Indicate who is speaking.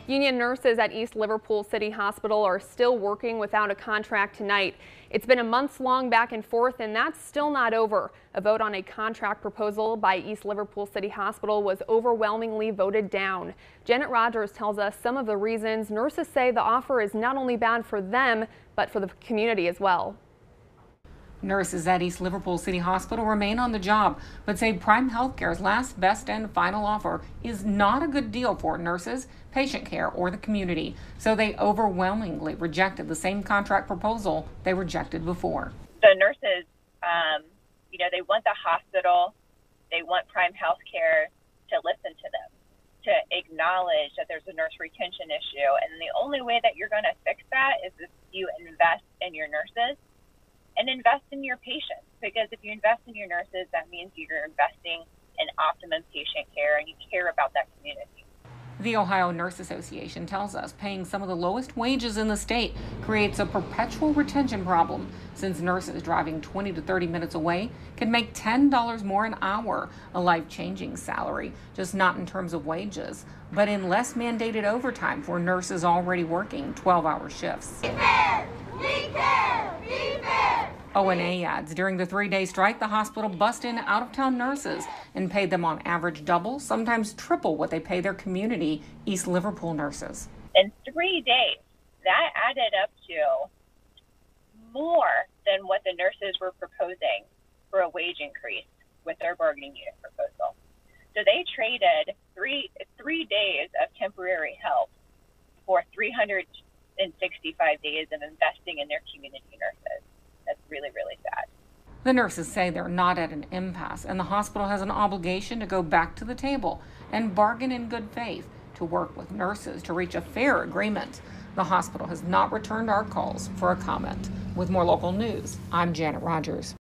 Speaker 1: Union nurses at East Liverpool City Hospital are still working without a contract tonight. It's been a months-long back and forth, and that's still not over. A vote on a contract proposal by East Liverpool City Hospital was overwhelmingly voted down. Janet Rogers tells us some of the reasons nurses say the offer is not only bad for them, but for the community as well.
Speaker 2: Nurses at East Liverpool City Hospital remain on the job, but say Prime Healthcare's last, best, and final offer is not a good deal for nurses, patient care, or the community. So they overwhelmingly rejected the same contract proposal they rejected before.
Speaker 3: The nurses, they want the hospital, they want Prime Healthcare to listen to them, to acknowledge that there's a nurse retention issue. And the only way that you're going to fix that is if you invest in your nurses and invest in your patients, because if you invest in your nurses, that means you're investing in optimum patient care and you care about that community.
Speaker 2: The Ohio Nurse Association tells us paying some of the lowest wages in the state creates a perpetual retention problem, since nurses driving 20 to 30 minutes away can make $10 more an hour, a life-changing salary, just not in terms of wages, but in less mandated overtime for nurses already working 12-hour shifts.
Speaker 4: Be fair! Be fair! Be fair!
Speaker 2: ONA adds during the 3-day strike, the hospital bussed in out-of-town nurses and paid them on average double, sometimes triple what they pay their community East Liverpool nurses.
Speaker 3: In 3 days, that added up to more than what the nurses were proposing for a wage increase with their bargaining unit proposal. So they traded three days of temporary help for 365 days of investing in their community nurses. That's really, really sad.
Speaker 2: The nurses say they're not at an impasse, and the hospital has an obligation to go back to the table and bargain in good faith to work with nurses to reach a fair agreement. The hospital has not returned our calls for a comment. With more local news, I'm Janet Rogers.